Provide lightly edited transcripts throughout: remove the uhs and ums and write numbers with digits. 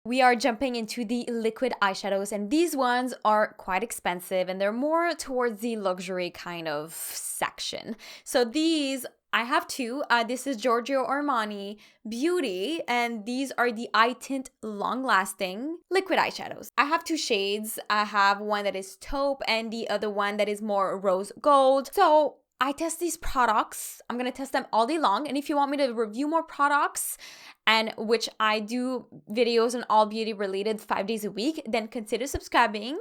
We are jumping into the liquid eyeshadows, and these ones are quite expensive and they're more towards the luxury kind of section. So these, I have two. This is Gorgio Armani Beauty, and these are the eye tint long lasting liquid eyeshadows. I have two shades. I have one that is taupe and the other one that is more rose gold. So I test these products. I'm gonna test them all day long. And if you want me to review more products, and which I do videos on all beauty related 5 days a week, then consider subscribing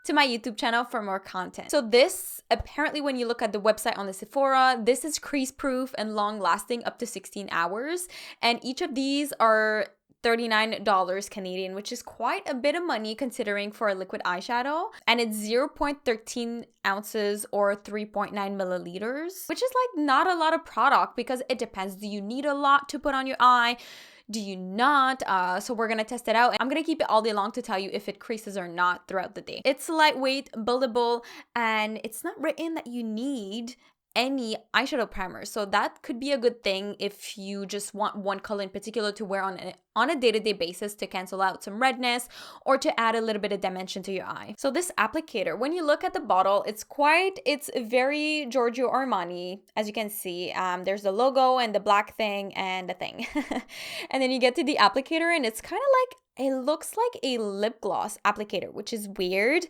to my YouTube channel for more content. So this, apparently when you look at the website on the Sephora, this is crease proof and long lasting up to 16 hours. And each of these are $39 Canadian, which is quite a bit of money considering for a liquid eyeshadow. And it's 0.13 ounces or 3.9 milliliters, which is like not a lot of product because it depends. Do you need a lot to put on your eye? Do you not? So we're gonna test it out. I'm gonna keep it all day long to tell you if it creases or not throughout the day. It's lightweight, buildable, and it's not written that you need any eyeshadow primer. So that could be a good thing if you just want one color in particular to wear on a day-to-day basis to cancel out some redness or to add a little bit of dimension to your eye. So this applicator, when you look at the bottle, it's very Gorgio Armani. As you can see, there's the logo and the black thing and the thing. And then you get to the applicator and it's kind of like, it looks like a lip gloss applicator, which is weird.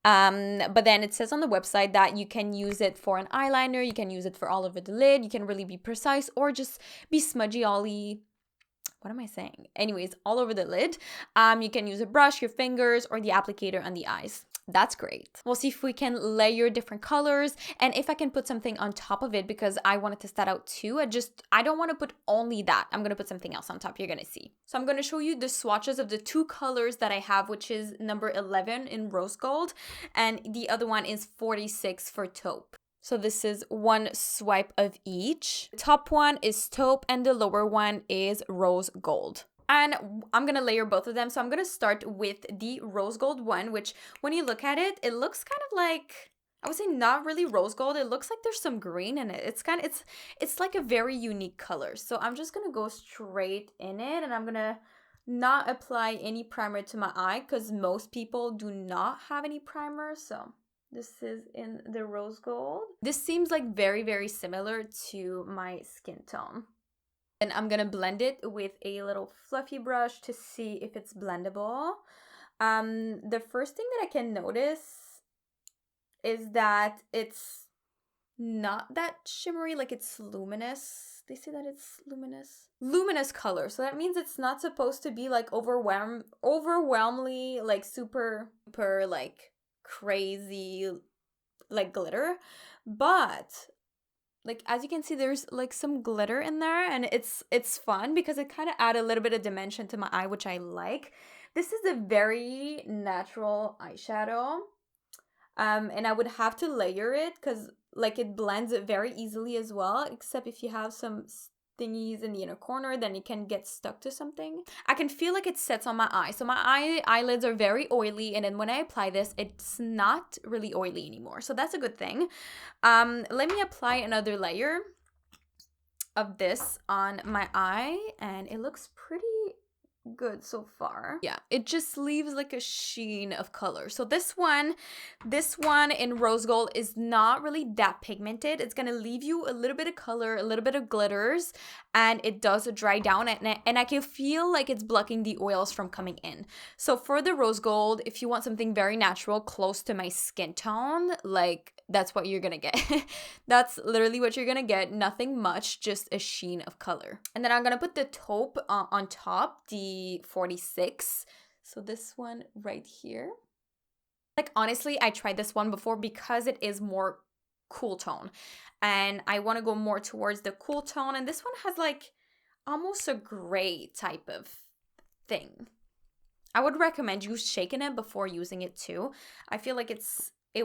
But then it says on the website that you can use it for an eyeliner, you can use it for all over the lid, you can really be precise or just be smudgy what am I saying? Anyways, all over the lid. You can use a brush, your fingers, or the applicator on the eyes. That's great. We'll see if we can layer different colors and if I can put something on top of it because I want to test that out too. I don't want to put only that. I'm going to put something else on top. You're going to see. So I'm going to show you the swatches of the two colors that I have, which is number 11 in rose gold and the other one is 46 for taupe. So this is one swipe of each. The top one is taupe and the lower one is rose gold. And I'm going to layer both of them. So I'm going to start with the rose gold one, which when you look at it, it looks kind of like, I would say not really rose gold. It looks like there's some green in it. It's like a very unique color. So I'm just going to go straight in it and I'm going to not apply any primer to my eye because most people do not have any primer. So this is in the rose gold. This seems like very, very similar to my skin tone. And I'm gonna blend it with a little fluffy brush to see if it's blendable. The first thing that I can notice is that it's not that shimmery, like it's luminous. They say that it's luminous color. So that means it's not supposed to be like overwhelmingly like super like crazy like glitter, but like as you can see there's like some glitter in there and it's fun because it kind of add a little bit of dimension to my eye, which I like. This is a very natural eyeshadow and I would have to layer it because like it blends it very easily as well, except if you have some thingies in the inner corner, then it can get stuck to something. I can feel like it sets on my eye. So my eyelids are very oily, and then when I apply this, it's not really oily anymore. So that's a good thing. Let me apply another layer of this on my eye, and it looks pretty good so far. Yeah, it just leaves like a sheen of color. So this one in rose gold is not really that pigmented. It's gonna leave you a little bit of color, a little bit of glitters, and it does dry down and I can feel like it's blocking the oils from coming in. So for the rose gold, if you want something very natural close to my skin tone, like that's what you're gonna get. That's literally what you're gonna get. Nothing much, just a sheen of color. And then I'm gonna put the taupe on top, the 46. So this one right here. Like honestly, I tried this one before because it is more cool tone. And I want to go more towards the cool tone. And this one has like almost a gray type of thing. I would recommend you shaking it before using it too. I feel like it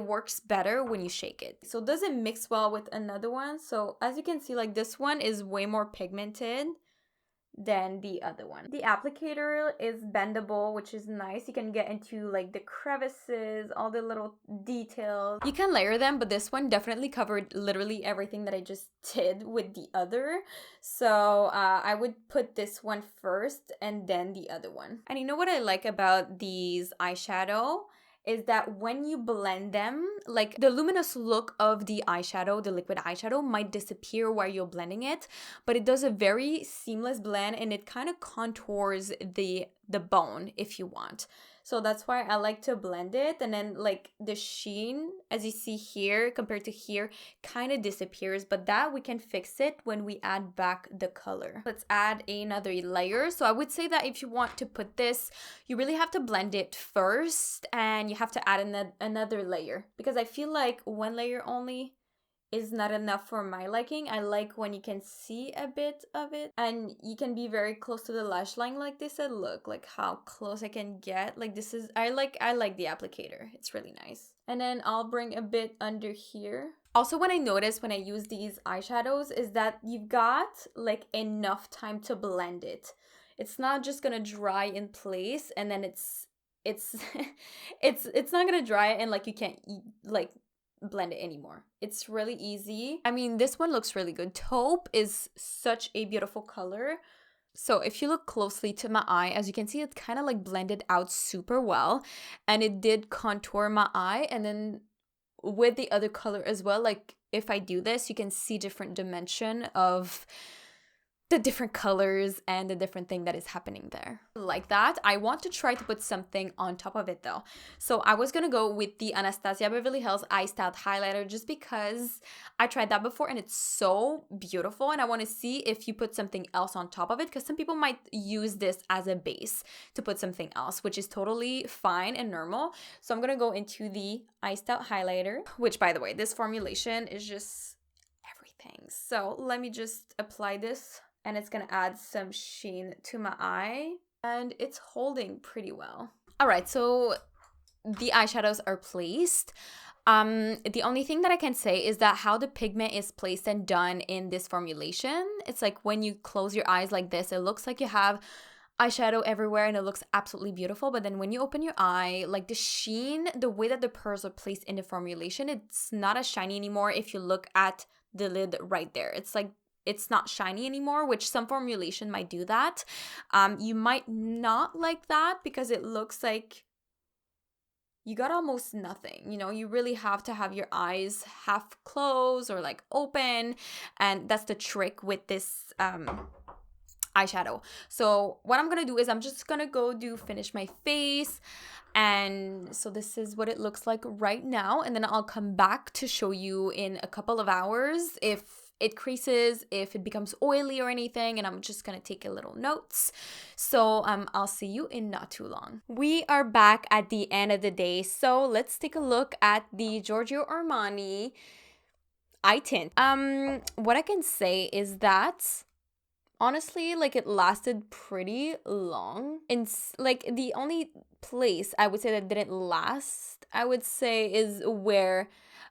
works better when you shake it. So it doesn't mix well with another one. So as you can see, like this one is way more pigmented than the other one. The applicator is bendable, which is nice. You can get into like the crevices, all the little details. You can layer them, but this one definitely covered literally everything that I just did with the other. So I would put this one first and then the other one. And you know what I like about these eyeshadow? Is that when you blend them, like the luminous look of the eyeshadow, the liquid eyeshadow might disappear while you're blending it, but it does a very seamless blend and it kind of contours the bone if you want. So that's why I like to blend it, and then like the sheen, as you see here compared to here, kind of disappears, but that we can fix it when we add back the color. Let's add another layer. So I would say that if you want to put this, you really have to blend it first and you have to add another layer, because I feel like one layer only is not enough for my liking. I like when you can see a bit of it and you can be very close to the lash line like this. And look like how close I can get. Like this is, I like the applicator. It's really nice. And then I'll bring a bit under here. Also, what I notice when I use these eyeshadows is that you've got like enough time to blend it. It's not just gonna dry in place and then it's not gonna dry and like you can't like blend it anymore. It's really easy. I mean, this one looks really good. Taupe is such a beautiful color. So if you look closely to my eye, as you can see, it kind of like blended out super well and it did contour my eye. And then with the other color as well, like if I do this, you can see different dimension of the different colors and the different thing that is happening there. Like that, I want to try to put something on top of it though. So I was gonna go with the Anastasia Beverly Hills Iced Out Highlighter just because I tried that before and it's so beautiful, and I want to see if you put something else on top of it, because some people might use this as a base to put something else, which is totally fine and normal. So I'm gonna go into the Iced Out Highlighter, which by the way, this formulation is just everything. So let me just apply this. And it's gonna add some sheen to my eye. And it's holding pretty well. All right, so the eyeshadows are placed. The only thing that I can say is that how the pigment is placed and done in this formulation, it's like when you close your eyes like this, it looks like you have eyeshadow everywhere and it looks absolutely beautiful. But then when you open your eye, like the sheen, the way that the pearls are placed in the formulation, it's not as shiny anymore. If you look at the lid right there, it's like it's not shiny anymore, which some formulation might do that. You might not like that because it looks like you got almost nothing. You know, you really have to have your eyes half closed or like open, and that's the trick with this eyeshadow. So what I'm gonna do is I'm just gonna go finish my face, and so this is what it looks like right now, and then I'll come back to show you in a couple of hours if it creases, if it becomes oily or anything, and I'm just gonna take a little notes. So I'll see you in not too long. We are back at the end of the day, so let's take a look at the Gorgio Armani eye tint. What I can say is that honestly, like it lasted pretty long. And like the only place I would say that didn't last, I would say, is where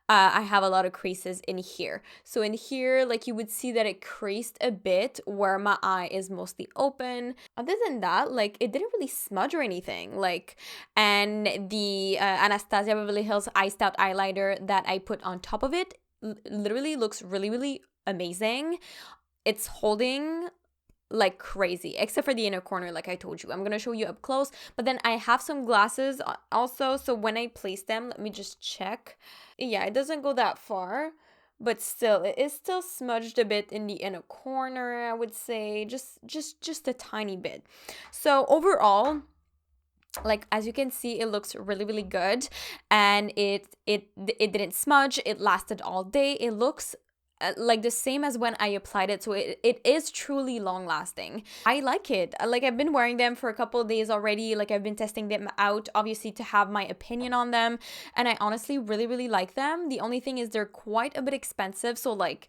I have a lot of creases in here. So in here, like you would see that it creased a bit where my eye is mostly open. Other than that, like it didn't really smudge or anything. Like, and the Anastasia Beverly Hills Iced Out Eyeliner that I put on top of it literally looks really, really amazing. It's holding like crazy, except for the inner corner, like I told you. I'm gonna show you up close, but then I have some glasses also, so when I place them, let me just check. Yeah, it doesn't go that far, but still, it is still smudged a bit in the inner corner, I would say, just a tiny bit. So overall, like as you can see, it looks really, really good, and it didn't smudge. It lasted all day. It looks like the same as when I applied it, so it is truly long lasting. I like it. Like I've been wearing them for a couple of days already. Like I've been testing them out, obviously, to have my opinion on them, and I honestly really, really like them. The only thing is they're quite a bit expensive, so like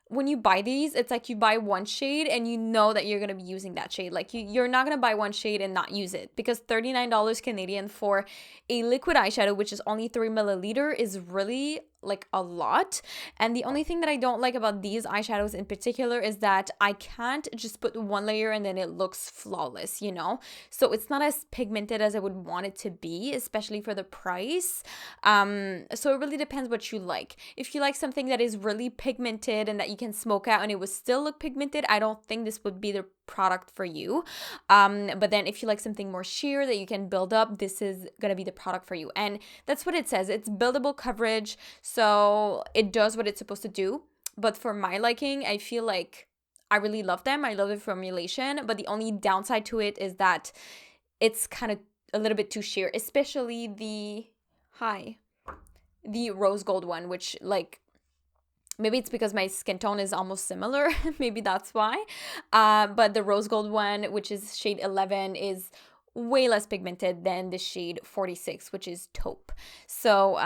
when you buy these, it's like you buy one shade and you know that you're gonna be using that shade. Like you're not gonna buy one shade and not use it, because $39 Canadian for a liquid eyeshadow, which is only 3 milliliter, is really like a lot. And the only thing that I don't like about these eyeshadows in particular is that I can't just put one layer and then it looks flawless, you know? So it's not as pigmented as I would want it to be, especially for the price. So it really depends what you like. If you like something that is really pigmented and that you can smoke out and it would still look pigmented, I don't think this would be the product for you. But then if you like something more sheer that you can build up, this is gonna be the product for you. And that's what it says. It's buildable coverage, so it does what it's supposed to do. But for my liking, I feel like I really love them. I love the formulation, but the only downside to it is that it's kind of a little bit too sheer, especially the rose gold one, which, like, maybe it's because my skin tone is almost similar. Maybe that's why. But the rose gold one, which is shade 11, is way less pigmented than the shade 46, which is taupe. So,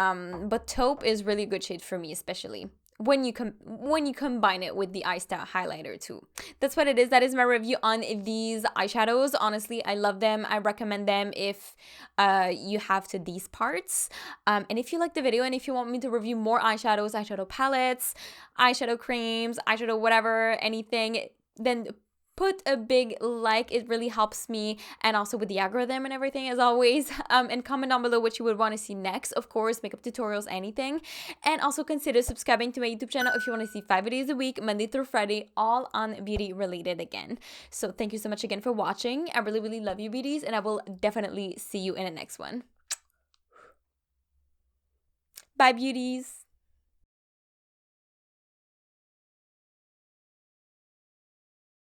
but taupe is really a good shade for me, especially when you combine it with the Eye Star highlighter too. That's what it is. That is my review on these eyeshadows. Honestly, I love them. I recommend them if you have to these parts. And if you like the video and if you want me to review more eyeshadows, eyeshadow palettes, eyeshadow creams, eyeshadow whatever, anything, then put a big like. It really helps me, and also with the algorithm and everything, as always. And comment down below what you would want to see next. Of course, makeup tutorials, anything. And also consider subscribing to my YouTube channel if you want to see 5 videos a week, Monday through Friday, all on beauty related again. So thank you so much again for watching. I really, really love you, beauties, and I will definitely see you in the next one. Bye, beauties.